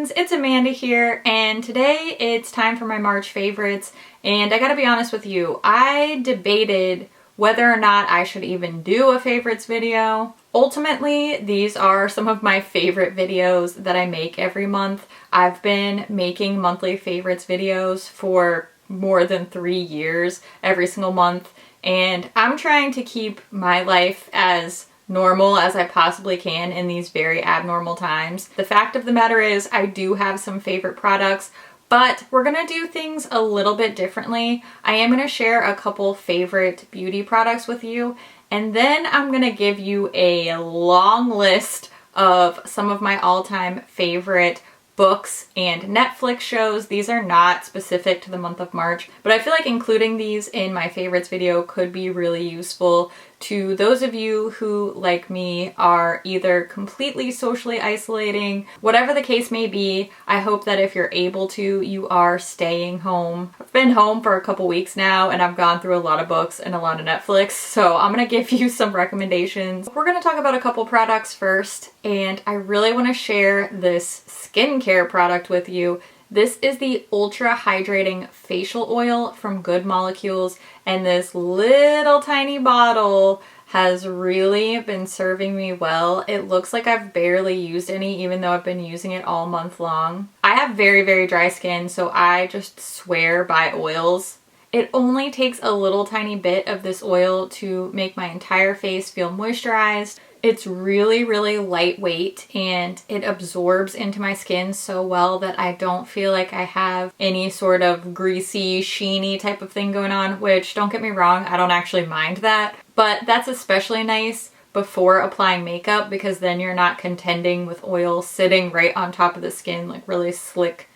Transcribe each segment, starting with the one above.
friends, it's Amanda here, and today it's time for my March favorites. And I gotta be honest with you, I debated whether or not I should even do a favorites video. Ultimately, these are some of my favorite videos that I make every month. I've been making monthly favorites videos for more than 3 years, every single month, and I'm trying to keep my life as normal as I possibly can in these very abnormal times. The fact of the matter is I do have some favorite products, but we're gonna do things a little bit differently. I am gonna share a couple favorite beauty products with you, and then I'm gonna give you a long list of some of my all-time favorite books and Netflix shows. These are not specific to the month of March, but I feel like including these in my favorites video could be really useful to those of you who, like me, are either completely socially isolating, whatever the case may be. I hope that if you're able to, you are staying home. I've been home for a couple weeks now and I've gone through a lot of books and a lot of Netflix, so I'm gonna give you some recommendations. We're gonna talk about a couple products first, and I really wanna share this skincare product with you. This is the Ultra Hydrating Facial Oil from Good Molecules, and this little tiny bottle has really been serving me well. It looks like I've barely used any, even though I've been using it all month long. I have very, very dry skin, so I just swear by oils. It only takes a little tiny bit of this oil to make my entire face feel moisturized. It's really, really lightweight and it absorbs into my skin so well that I don't feel like I have any sort of greasy, sheeny type of thing going on, which, don't get me wrong, I don't actually mind that. But that's especially nice before applying makeup, because then you're not contending with oil sitting right on top of the skin, like really slick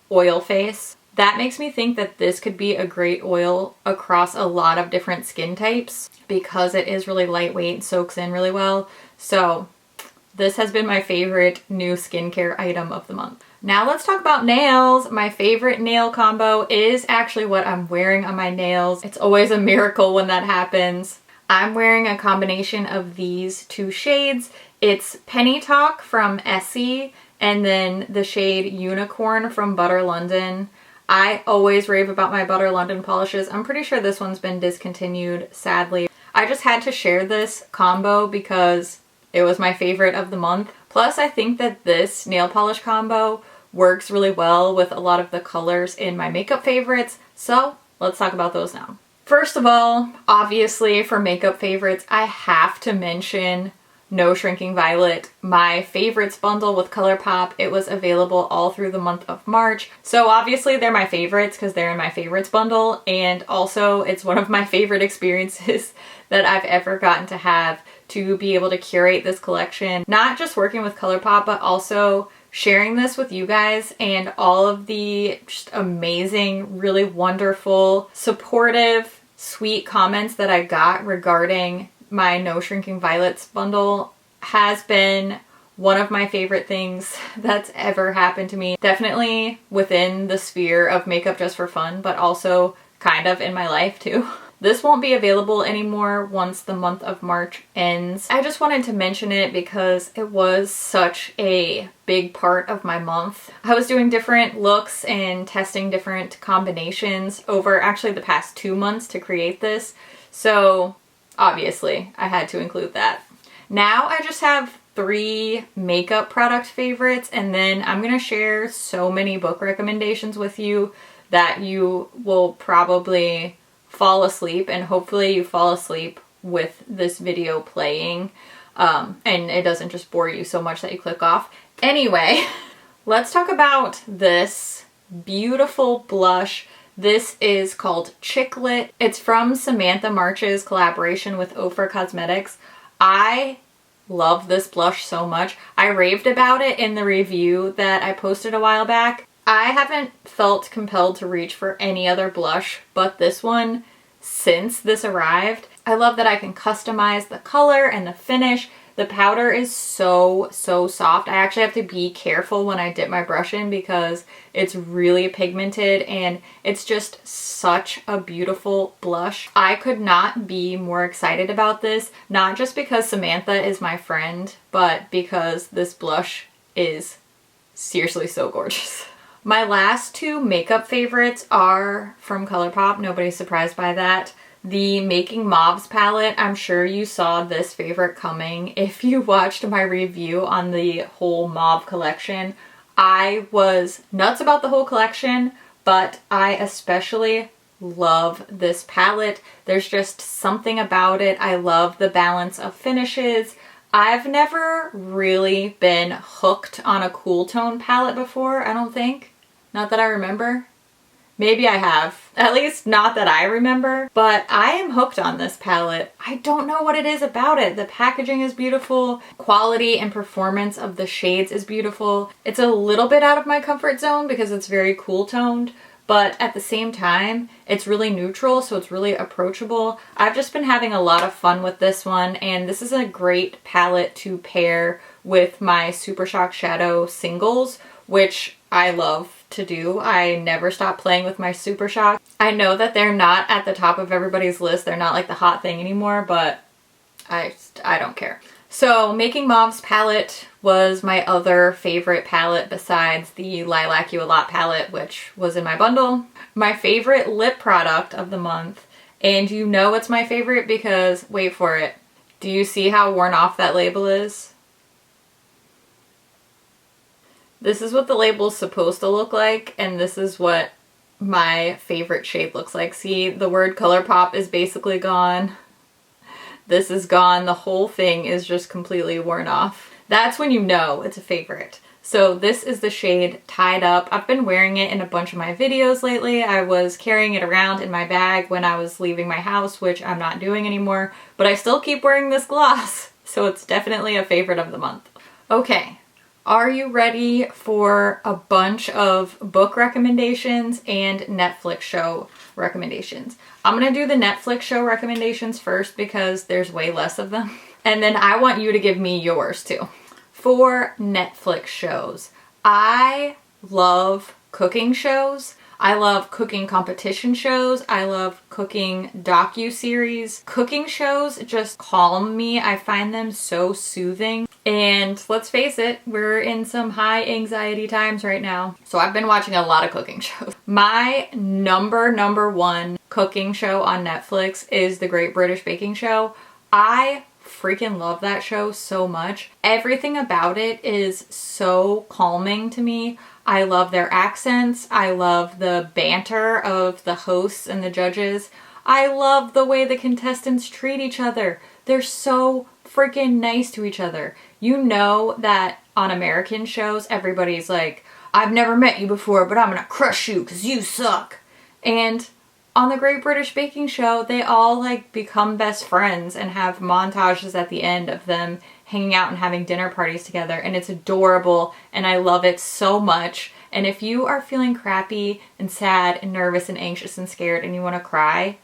oil face. That makes me think that this could be a great oil across a lot of different skin types because it is really lightweight and soaks in really well. So this has been my favorite new skincare item of the month. Now let's talk about nails. My favorite nail combo is actually what I'm wearing on my nails. It's always a miracle when that happens. I'm wearing a combination of these two shades. It's Penny Talk from Essie and then the shade Unicorn from Butter London. I always rave about my Butter London polishes. I'm pretty sure this one's been discontinued, sadly. I just had to share this combo because it was my favorite of the month. Plus, I think that this nail polish combo works really well with a lot of the colors in my makeup favorites. So let's talk about those now. First of all, obviously for makeup favorites, I have to mention No Shrinking Violet, my favorites bundle with ColourPop. It was available all through the month of March. So obviously they're my favorites because they're in my favorites bundle, and also it's one of my favorite experiences that I've ever gotten to have, to be able to curate this collection. Not just working with ColourPop, but also sharing this with you guys and all of the just amazing, really wonderful, supportive, sweet comments that I got regarding my No Shrinking Violets bundle has been one of my favorite things that's ever happened to me. Definitely within the sphere of Makeup.Just.For.Fun, but also kind of in my life too. This won't be available anymore once the month of March ends. I just wanted to mention it because it was such a big part of my month. I was doing different looks and testing different combinations over actually the past 2 months to create this. So obviously, I had to include that. Now I just have 3 makeup product favorites, and then I'm gonna share so many book recommendations with you that you will probably fall asleep, and hopefully you fall asleep with this video playing and it doesn't just bore you so much that you click off. Anyway, let's talk about this beautiful blush. This is called Chicklet. It's from Samantha March's collaboration with Ofra Cosmetics. I love this blush so much. I raved about it in the review that I posted a while back. I haven't felt compelled to reach for any other blush but this one since this arrived. I love that I can customize the color and the finish. The powder is so soft. I actually have to be careful when I dip my brush in because it's really pigmented and it's just such a beautiful blush. I could not be more excited about this, not just because Samantha is my friend, but because this blush is seriously so gorgeous. My last two makeup favorites are from ColourPop. Nobody's surprised by that. The Making Mauves palette, I'm sure you saw this favorite coming. If you watched my review on the whole mauve collection, I was nuts about the whole collection, but I especially love this palette. There's just something about it. I love the balance of finishes. I've never really been hooked on a cool tone palette before, I don't think. Not that I remember. Maybe I have. At least not that I remember. But I am hooked on this palette. I don't know what it is about it. The packaging is beautiful. Quality and performance of the shades is beautiful. It's a little bit out of my comfort zone because it's very cool toned. But at the same time, it's really neutral, so it's really approachable. I've just been having a lot of fun with this one, and this is a great palette to pair with my Super Shock Shadow singles, which I love to do. I never stop playing with my Super Shock. I know that they're not at the top of everybody's list. They're not like the hot thing anymore, but I don't care. So Making Mauves palette was my other favorite palette besides the Lilac You A Lot palette, which was in my bundle. My favorite lip product of the month, and you know it's my favorite because, wait for it, do you see how worn off that label is? This is what the label is supposed to look like, and this is what my favorite shade looks like. See, the word ColourPop is basically gone. This is gone. The whole thing is just completely worn off. That's when you know it's a favorite. So this is the shade Tied Up. I've been wearing it in a bunch of my videos lately. I was carrying it around in my bag when I was leaving my house, which I'm not doing anymore, but I still keep wearing this gloss. So it's definitely a favorite of the month. Okay. Are you ready for a bunch of book recommendations and Netflix show recommendations? I'm going to do the Netflix show recommendations first because there's way less of them. And then I want you to give me yours too. For Netflix shows, I love cooking shows. I love cooking competition shows. I love cooking docu-series. Cooking shows just calm me. I find them so soothing. And let's face it, we're in some high anxiety times right now. So I've been watching a lot of cooking shows. My number one cooking show on Netflix is The Great British Baking Show. I freaking love that show so much. Everything about it is so calming to me. I love their accents. I love the banter of the hosts and the judges. I love the way the contestants treat each other. They're so freaking nice to each other. You know that on American shows, everybody's like, I've never met you before, but I'm gonna crush you because you suck. And on the Great British Baking Show, they all like become best friends and have montages at the end of them hanging out and having dinner parties together, and it's adorable and I love it so much. And if you are feeling crappy and sad and nervous and anxious and scared and you want to cry,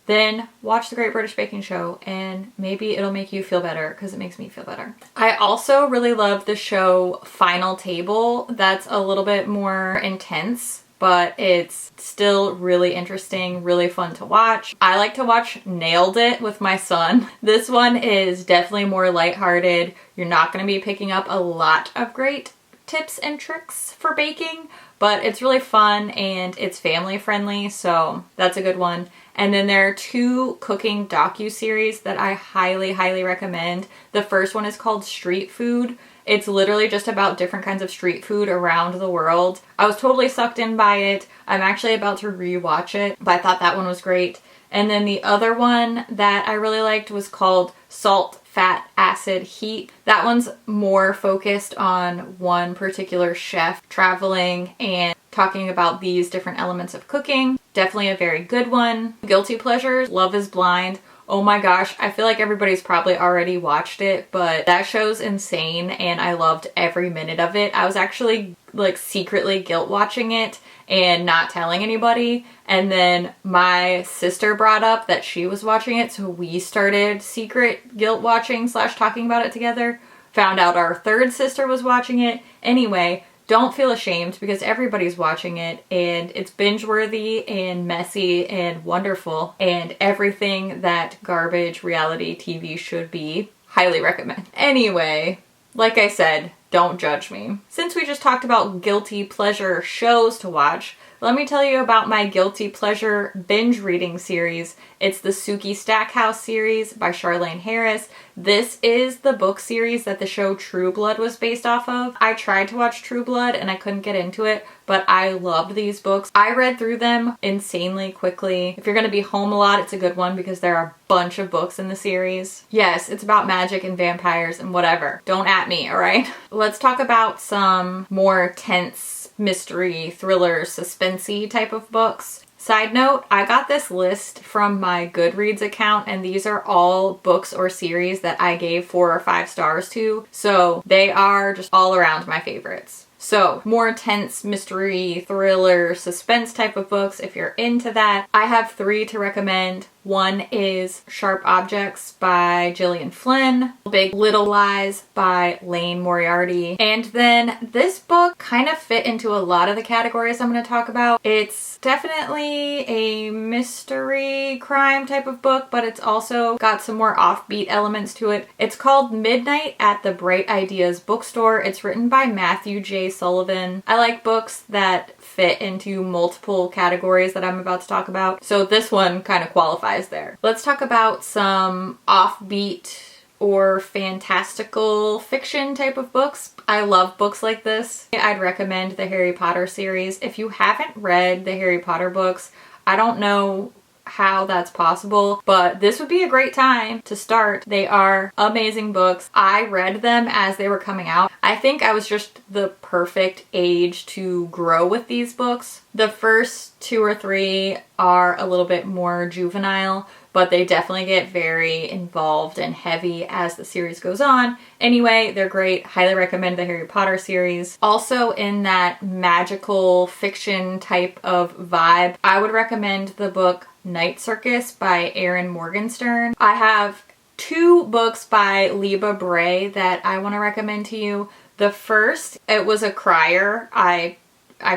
then watch The Great British Baking Show and maybe it'll make you feel better because it makes me feel better. I also really love the show Final Table. That's a little bit more intense, but it's still really interesting, really fun to watch. I like to watch Nailed It with my son. This one is definitely more lighthearted. You're not going to be picking up a lot of great tips and tricks for baking, but it's really fun and it's family friendly, so that's a good one. And then there are two cooking docu-series that I highly recommend. The first one is called Street Food. It's literally just about different kinds of street food around the world. I was totally sucked in by it. I'm actually about to rewatch it, but I thought that one was great. And then the other one that I really liked was called Salt, Fat, Acid, Heat. That one's more focused on one particular chef traveling and talking about these different elements of cooking. Definitely a very good one. Guilty Pleasures, Love is Blind. Oh my gosh, I feel like everybody's probably already watched it, but that show's insane and I loved every minute of it. I was actually like secretly guilt watching it and not telling anybody, and then my sister brought up that she was watching it, so we started secret guilt watching / talking about it together. Found out our third sister was watching it. Anyway, don't feel ashamed because everybody's watching it and it's binge-worthy and messy and wonderful and everything that garbage reality TV should be. Highly recommend. Anyway, like I said, don't judge me. Since we just talked about guilty pleasure shows to watch, let me tell you about my guilty pleasure binge reading series. It's the Sookie Stackhouse series by Charlaine Harris. This is the book series that the show True Blood was based off of. I tried to watch True Blood and I couldn't get into it, but I loved these books. I read through them insanely quickly. If you're gonna be home a lot, it's a good one because there are a bunch of books in the series. Yes, it's about magic and vampires and whatever. Don't at me, all right? Let's talk about some more tense mystery, thriller, suspensey type of books. Side note, I got this list from my Goodreads account, and these are all books or series that I gave 4 or 5 stars to, so they are just all around my favorites. So, more intense mystery, thriller, suspense type of books, if you're into that, I have 3 to recommend. One is Sharp Objects by Gillian Flynn, Big Little Lies by Lane Moriarty, and then this book kind of fit into a lot of the categories I'm going to talk about. It's definitely a mystery crime type of book, but it's also got some more offbeat elements to it. It's called Midnight at the Bright Ideas Bookstore. It's written by Matthew J. Sullivan. I like books that fit into multiple categories that I'm about to talk about, so this one kind of qualifies there. Let's talk about some offbeat or fantastical fiction type of books. I love books like this. I'd recommend the Harry Potter series. If you haven't read the Harry Potter books, I don't know how that's possible, but this would be a great time to start. They are amazing books. I read them as they were coming out. I think I was just the perfect age to grow with these books. The first 2 or 3 are a little bit more juvenile, but they definitely get very involved and heavy as the series goes on. Anyway, they're great. Highly recommend the Harry Potter series. Also in that magical fiction type of vibe, I would recommend the book Night Circus by Erin Morgenstern. I have 2 books by Liba Bray that I want to recommend to you. The first, it was a crier. I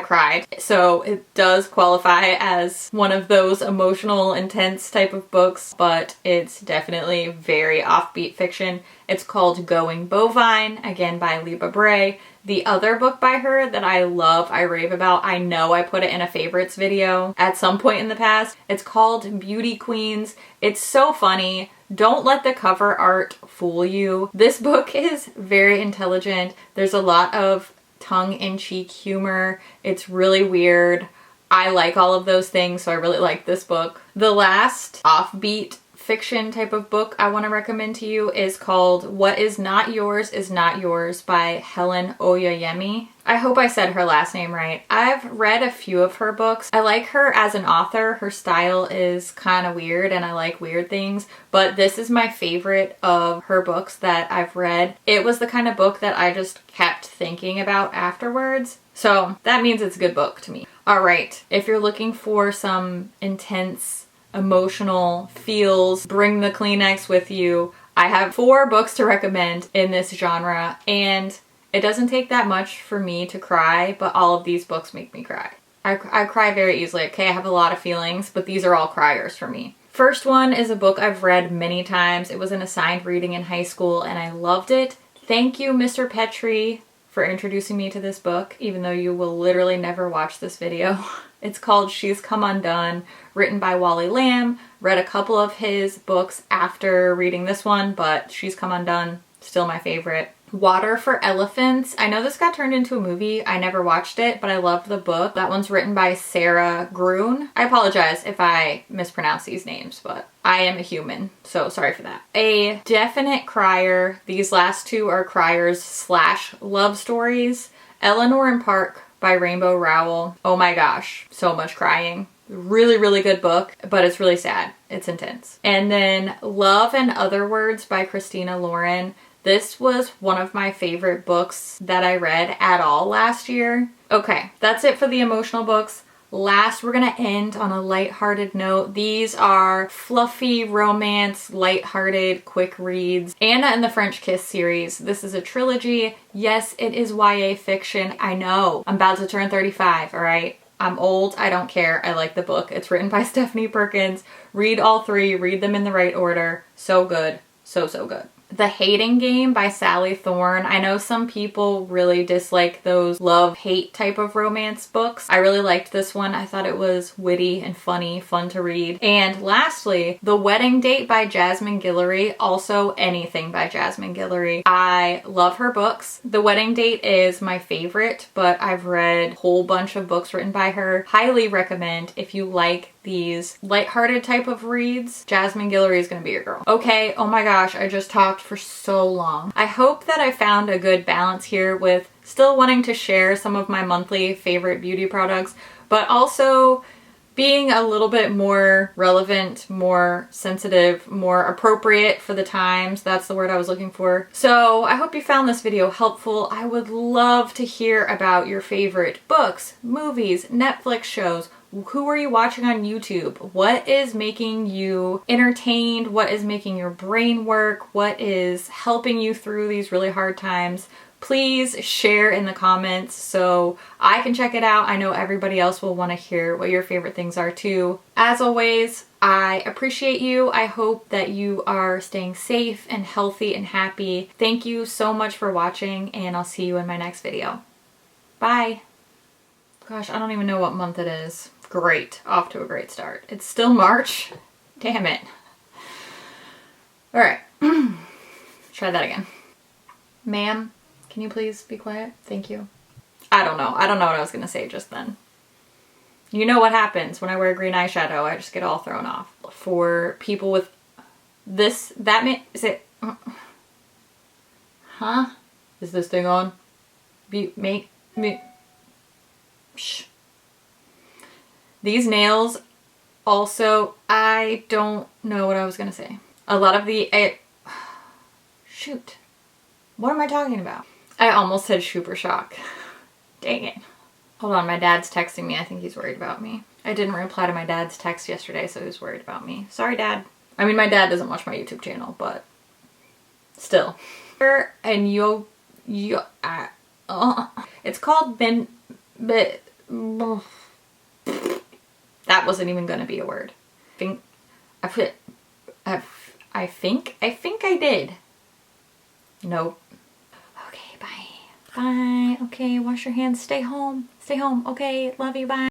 cried, so it does qualify as one of those emotional, intense type of books, but it's definitely very offbeat fiction. It's called Going Bovine, again by Liba Bray. The other book by her that I love, I rave about, I know I put it in a favorites video at some point in the past. It's called Beauty Queens. It's so funny. Don't let the cover art fool you. This book is very intelligent. There's a lot of tongue-in-cheek humor. It's really weird. I like all of those things, so I really like this book. The last offbeat fiction type of book I want to recommend to you is called What Is Not Yours Is Not Yours by Helen Oyeyemi. I hope I said her last name right. I've read a few of her books. I like her as an author. Her style is kind of weird and I like weird things, but this is my favorite of her books that I've read. It was the kind of book that I just kept thinking about afterwards, so that means it's a good book to me. All right, if you're looking for some intense emotional feels, bring the Kleenex with you. I have 4 books to recommend in this genre, and it doesn't take that much for me to cry, but all of these books make me cry. I cry very easily. Okay, I have a lot of feelings, but these are all criers for me. First one is a book I've read many times. It was an assigned reading in high school, and I loved it. Thank you, Mr. Petrie, for introducing me to this book, even though you will literally never watch this video. It's called She's Come Undone, written by Wally Lamb. Read a couple of his books after reading this one, but She's Come Undone, still my favorite. Water for Elephants. I know this got turned into a movie. I never watched it, but I loved the book. That one's written by Sarah Gruen. I apologize if I mispronounce these names, but I am a human, so sorry for that. A definite crier. These last 2 are criers / love stories. Eleanor and Park by Rainbow Rowell. Oh my gosh, so much crying. Really, really good book, but it's really sad. It's intense. And then Love and Other Words by Christina Lauren. This was one of my favorite books that I read at all last year. Okay, that's it for the emotional books. Last, we're gonna end on a lighthearted note. These are fluffy romance, lighthearted, quick reads. Anna and the French Kiss series. This is a trilogy. Yes, it is YA fiction. I know. I'm about to turn 35, all right? I'm old. I don't care. I like the book. It's written by Stephanie Perkins. Read all 3. Read them in the right order. So good. So, so good. The Hating Game by Sally Thorne. I know some people really dislike those love-hate type of romance books. I really liked this one. I thought it was witty and funny, fun to read. And lastly, The Wedding Date by Jasmine Guillory. Also anything by Jasmine Guillory. I love her books. The Wedding Date is my favorite, but I've read a whole bunch of books written by her. Highly recommend if you like these lighthearted type of reads. Jasmine Guillory is gonna be your girl. Okay, oh my gosh, I just talked for so long. I hope that I found a good balance here with still wanting to share some of my monthly favorite beauty products, but also being a little bit more relevant, more sensitive, more appropriate for the times. That's the word I was looking for. So I hope you found this video helpful. I would love to hear about your favorite books, movies, Netflix shows. Who are you watching on YouTube? What is making you entertained? What is making your brain work? What is helping you through these really hard times? Please share in the comments so I can check it out. I know everybody else will want to hear what your favorite things are too. As always, I appreciate you. I hope that you are staying safe and healthy and happy. Thank you so much for watching, and I'll see you in my next video. Bye. Gosh, I don't even know what month it is. Great. Off to a great start. It's still March. Damn it. All right. Try that again. Ma'am, can you please be quiet? Thank you. I don't know. I don't know what I was going to say just then. You know what happens when I wear green eyeshadow. I just get all thrown off. For people with this, is it, huh? Is this thing on? Shh. These nails also, I don't know what I was going to say. A lot of the, shoot. What am I talking about? I almost said super shock. Dang it. Hold on, my dad's texting me. I think he's worried about me. I didn't reply to my dad's text yesterday, so he was worried about me. Sorry, Dad. I mean, my dad doesn't watch my YouTube channel, but still. And it's called that wasn't even gonna be a word. I think I did. Nope. Okay, bye. Bye. Okay, wash your hands. Stay home. Stay home. Okay, love you. Bye.